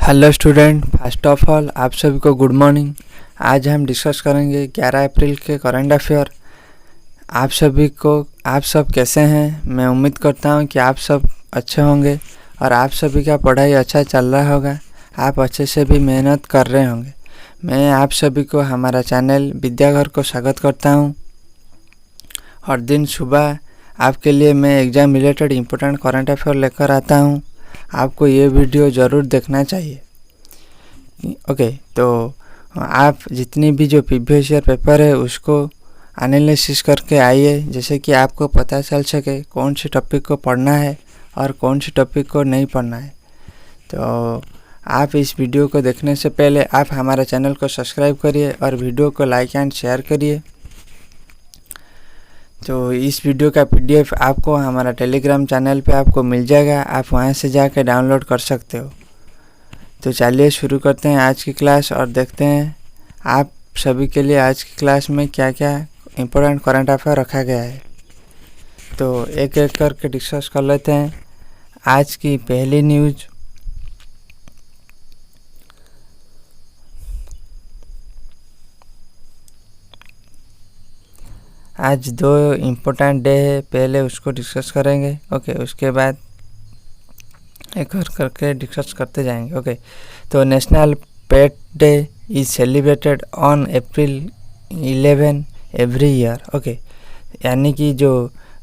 Hello student, first of all आप सभी को गुड मॉर्निंग। आज हम डिस्कस करेंगे 11 अप्रैल के करंट अफेयर। आप सब कैसे हैं? मैं उम्मीद करता हूं कि आप सब अच्छे होंगे और आप सभी का पढ़ाई अच्छा चल रहा होगा। आप अच्छे से भी मेहनत कर रहे होंगे। मैं आप सभी को हमारा चैनल विद्याघर को स्वागत करता हूं। हर दिन सुबह आपके लिए मैं exam related important current affair लेकर आता हूं। आपको ये वीडियो ज़रूर देखना चाहिए। ओके, तो आप जितनी भी जो प्रीवियस ईयर पेपर है उसको एनालिसिस करके आइए, जैसे कि आपको पता चल सके कौन से टॉपिक को पढ़ना है और कौन से टॉपिक को नहीं पढ़ना है। तो आप इस वीडियो को देखने से पहले आप हमारे चैनल को सब्सक्राइब करिए और वीडियो को लाइक एंड शेयर करिए। तो इस वीडियो का PDF आपको हमारा टेलीग्राम चैनल पे आपको मिल जाएगा, आप वहाँ से जाकर डाउनलोड कर सकते हो। तो चलिए शुरू करते हैं आज की क्लास और देखते हैं आप सभी के लिए आज की क्लास में क्या क्या इम्पोर्टेंट करंट अफेयर रखा गया है। तो एक एक करके डिस्कस कर लेते हैं। आज की पहली न्यूज़, आज दो इम्पोर्टेंट डे है, पहले उसको डिस्कस करेंगे। ओके, उसके बाद एक और करके डिस्कस करते जाएंगे। ओके, तो national pet day is celebrated on April 11 every year. Okay, यानी कि जो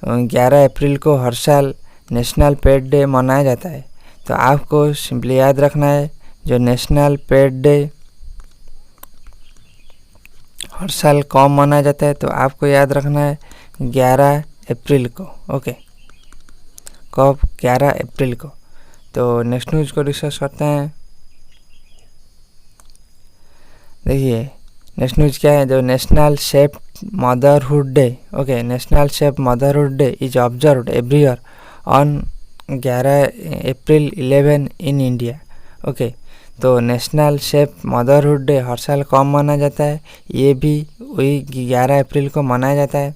11 अप्रैल को हर साल नेशनल पेट डे मनाया जाता है। तो आपको सिंपली याद रखना है, जो नेशनल पेट डे हर साल कब मनाया जाता है, तो आपको याद रखना है 11 अप्रैल को। ओके, कब? 11 अप्रैल को। तो नेक्स्ट न्यूज़ को डिस्कस करते हैं। देखिए नेक्स्ट न्यूज़ क्या है, जो national safe motherhood day. Okay, national safe motherhood day is observed every year on 11 April 11 in India. Okay, तो नेशनल सेफ मदरहुड डे हर साल कब मनाया जाता है? ये भी वही 11 अप्रैल को मनाया जाता है।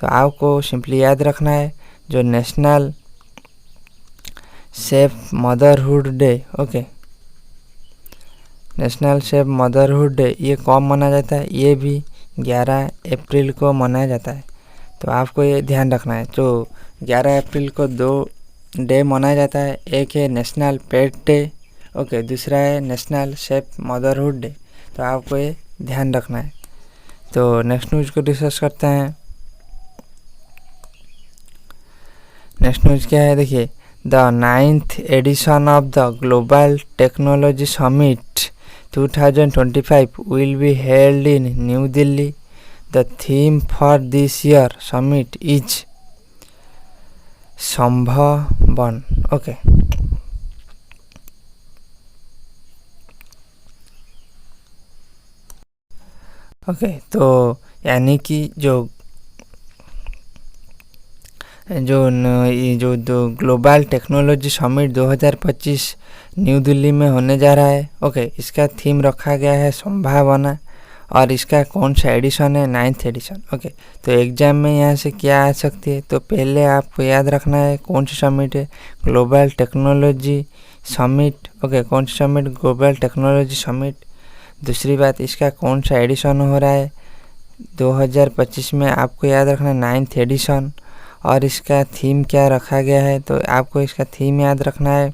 तो आपको सिंपली याद रखना है, जो national safe motherhood day, okay, national safe motherhood day ये कब मनाया जाता है? ये भी 11 अप्रैल को मनाया जाता है। तो आपको ये ध्यान रखना है। तो 11 अप्रैल को दो डे मनाया जाता है, एक है नेशनल पेट डे, ओके, दूसरा है नेशनल सेफ मदरहुड डे। तो आपको ये ध्यान रखना है। तो नेक्स्ट न्यूज़ को डिस्कस करते हैं। नेक्स्ट न्यूज़ क्या है, देखिए, the 9th edition of the global technology summit 2025 will be held in New Delhi. The theme for this year summit is संभावन। ओके, ओके, तो यानी कि जो global technology summit 2025 New Delhi में होने जा रहा है। ओके, इसका थीम रखा गया है संभावना और इसका कौन सा एडिशन है? 9th addition. ओके, तो एग्जाम में यहाँ से क्या आ सकती है? तो पहले आपको याद रखना है कौन सी समिट है? Global technology summit. ओके, कौन सी समिट? Global technology summit. दूसरी बात, इसका कौन सा एडिशन हो रहा है 2025 में? आपको याद रखना है 9th एडिशन। और इसका थीम क्या रखा गया है? तो आपको इसका थीम याद रखना है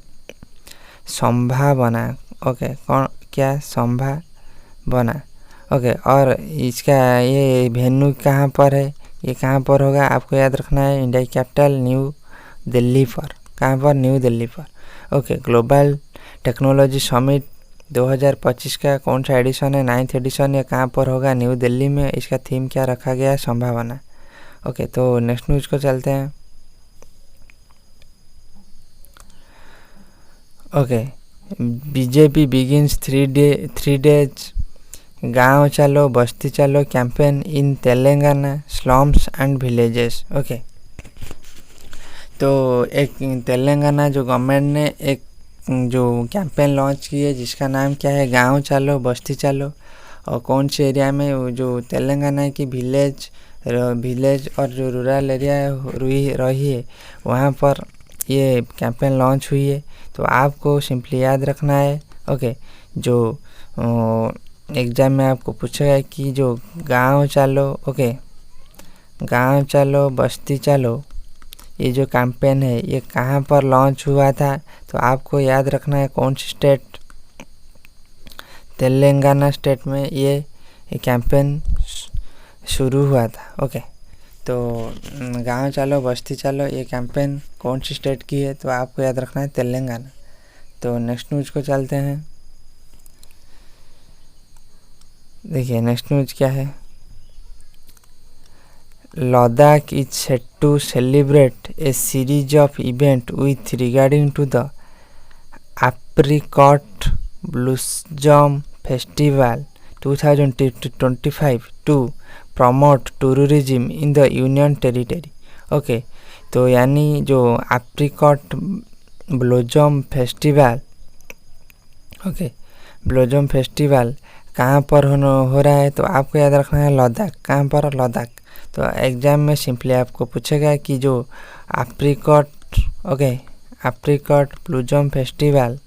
संभावना। ओके, कौन क्या? संभावना। ओके, और इसका ये वेन्यू कहाँ पर है? ये कहाँ पर होगा? आपको याद रखना है इंडिया कैपिटल न्यू दिल्ली पर। कहाँ पर? न्यू दिल्ली पर। ओके, ग्लोबल टेक्नोलॉजी समिट 2025 का कौन सा एडिशन है? 9th addition. ये कहाँ पर होगा? न्यू दिल्ली में। इसका थीम क्या रखा गया है? संभावना। ओके, तो नेक्स्ट न्यूज़ को चलते हैं। ओके, बीजेपी बिगिंस 3 days गांव चलो बस्ती चलो campaign in Telangana slums and villages. Okay, तो एक तेलंगाना जो गवर्नमेंट ने एक जो कैंपेन लॉन्च की है जिसका नाम क्या है? गांव चलो बस्ती चलो। और कौन से एरिया में? जो तेलंगाना की विलेज और जो रूरल एरिया रही है वहाँ पर ये कैंपेन लॉन्च हुई है। तो आपको सिंपली याद रखना है ओके। जो एग्ज़ाम में आपको पूछेगा कि जो गांव चलो, ओके, गांव चलो बस्ती चलो, ये जो कैंपेन है ये कहाँ पर लॉन्च हुआ था? तो आपको याद रखना है कौन सी स्टेट, तेलंगाना स्टेट में ये कैंपेन शुरू हुआ था। ओके, तो गांव चलो बस्ती चलो ये कैंपेन कौन सी स्टेट की है? तो आपको याद रखना है तेलंगाना। तो नेक्स्ट न्यूज़ को चलते हैं। देखिए नेक्स्ट न्यूज़ क्या है। Ladakh is set to celebrate a series of event with regarding to the apricot blossom festival 2025 to promote tourism in the union territory. Okay, तो यानी जो apricot blossom festival, okay, blossom festival कहाँ पर हो रहा है? तो आपको याद रखना है लद्दाख। कहाँ पर? लद्दाख। तो एग्ज़ाम में सिंपली आपको पूछेगा कि जो apricot, okay, apricot blossom festival,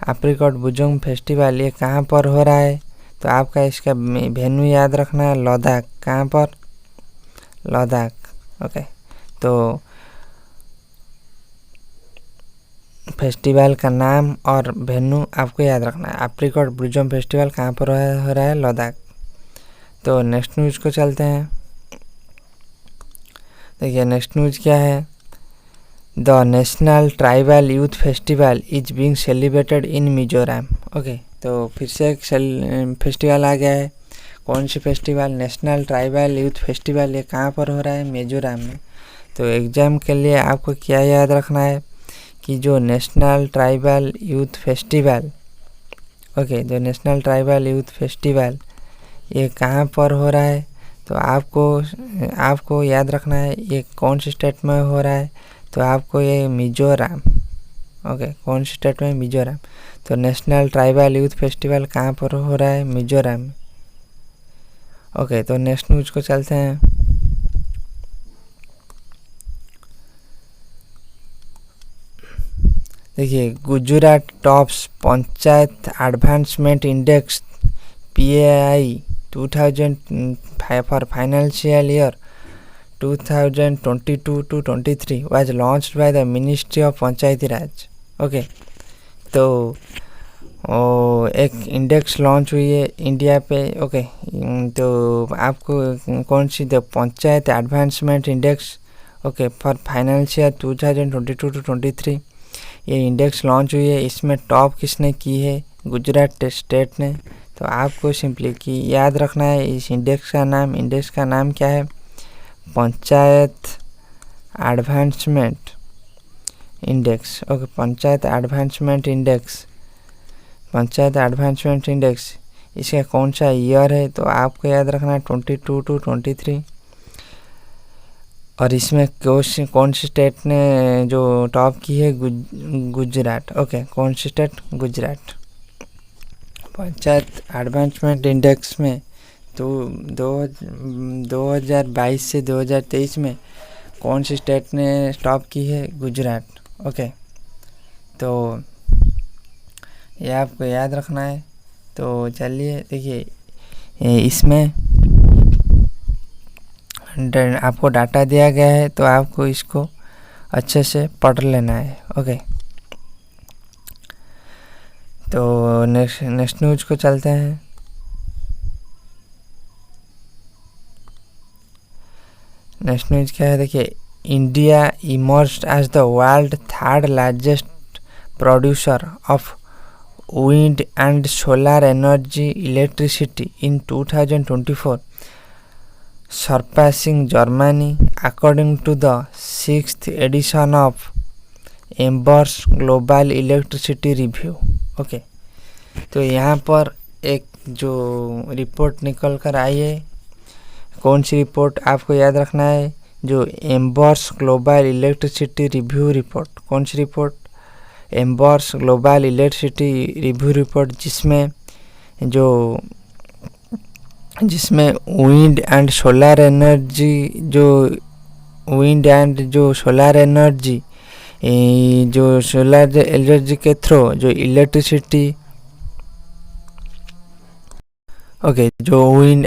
apricot blossom festival ये कहाँ पर हो रहा है? तो आपका इसका वेन्यू याद रखना है लद्दाख। कहाँ पर? लद्दाख। ओके, तो फेस्टिवल का नाम और वेन्यू आपको याद रखना है। एप्रिकॉट ब्लॉसम फेस्टिवल कहाँ पर हो रहा है? लद्दाख। तो नेक्स्ट न्यूज़ को चलते हैं। देखिए नेक्स्ट न्यूज़ क्या है। The national tribal youth festival is being celebrated in Mizoram. Okay, तो फिर से एक फेस्टिवल आ गया है। कौन सी festival? National tribal youth festival. ये कहाँ पर हो रहा है? मिजोरम में। तो एग्ज़ाम के लिए आपको क्या याद रखना है कि जो national tribal youth festival, okay, जो नेशनल ट्राइबल यूथ फेस्टिवल ये कहाँ पर हो रहा है? तो आपको याद रखना है ये कौन सी स्टेट में हो रहा है? तो आपको ये मिजोरम। ओके, कौन सी स्टेट में? मिजोरम। तो नेशनल ट्राइबल यूथ फेस्टिवल कहाँ पर हो रहा है? मिजोरम में। ओके, तो नेक्स्ट न्यूज़ को चलते हैं। देखिए Gujarat tops panchayat advancement index PAI 2000 for financial year 2022 to 23 was launched by the Ministry of Panchayati Raj. Okay, तो एक इंडेक्स लॉन्च हुई है इंडिया पे। ओके, तो आपको कौन सी? The panchayat advancement index, okay, for financial 2022 to 23 ये इंडेक्स लॉन्च हुई है। इसमें टॉप किसने की है? गुजरात स्टेट ने। तो आपको सिंपली कि याद रखना है इस इंडेक्स का नाम क्या है? Panchayat advancement index. Okay, panchayat advancement index, panchayat advancement index. इसका कौन सा ईयर है? तो आपको याद रखना है 22 to 23। और इसमें कौन सी स्टेट ने जो टॉप की है? गुजरात। ओके, कौन सी state? Gujarat. Panchayat advancement index में तो 2022 से 2023 में कौन सी स्टेट ने टॉप की है? गुजरात। ओके, तो ये आपको याद रखना है। तो चलिए देखिए इसमें आपको डाटा दिया गया है तो आपको इसको अच्छे से पढ़ लेना है। ओके, तो नेक्स्ट न्यूज़ को चलते हैं। नेक्स्ट न्यूज़ क्या है? देखिए India emerged as the world third largest producer of wind and solar energy electricity in 2024, surpassing Germany according to the 6th edition of Embers Global Electricity Review। Okay, तो यहाँ पर एक जो रिपोर्ट निकल कर आई है, कौन सी रिपोर्ट आपको याद रखना है? जो Ember's global electricity review report. कौन सी report? Ember's global electricity review report, जिसमें विंड एंड सोलर एनर्जी जो सोलर एनर्जी के थ्रू जो इलेक्ट्रिसिटी ओके जो विंड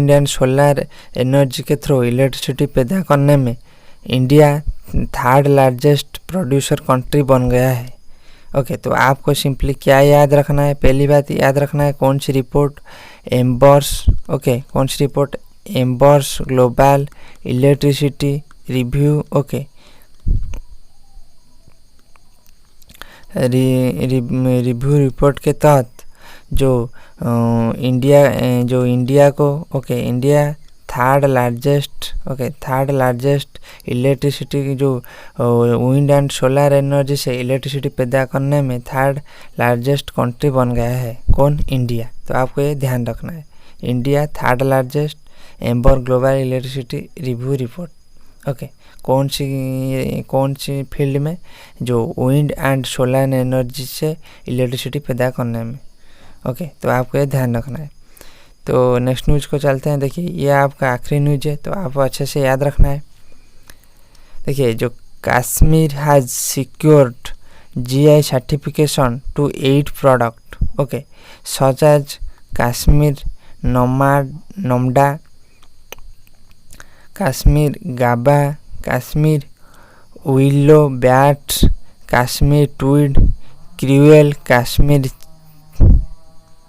एंड सोलर एनर्जी के थ्रू इलेक्ट्रिसिटी पैदा करने में India third largest producer country बन गया है। ओके तो आपको सिंपली क्या याद रखना है, पहली बात याद रखना है कौन सी रिपोर्ट एम्बर्स, ओके कौन सी report Ember's global electricity review, okay review report के तहत जो इंडिया को okay India third largest electricity जो विंड एंड सोलर एनर्जी से इलेक्ट्रिसिटी पैदा करने में थर्ड लार्जेस्ट कंट्री बन गया है। कौन? इंडिया। तो आपको ये ध्यान रखना है, India third largest amber global electricity review report. Okay कौन सी फील्ड में? जो विंड एंड सोलर एनर्जी से इलेक्ट्रिसिटी पैदा करने में। ओके तो आपको ये ध्यान रखना है। तो नेक्स्ट न्यूज़ को चलते हैं। देखिए ये आपका आखिरी न्यूज़ है तो आपको अच्छे से याद रखना है। देखिए जो Kashmir has secured GI certification to 8 product, okay such as Kashmir Namda, Kashmir Gabba, Kashmir willow bats, Kashmir tweed, crewel, Kashmir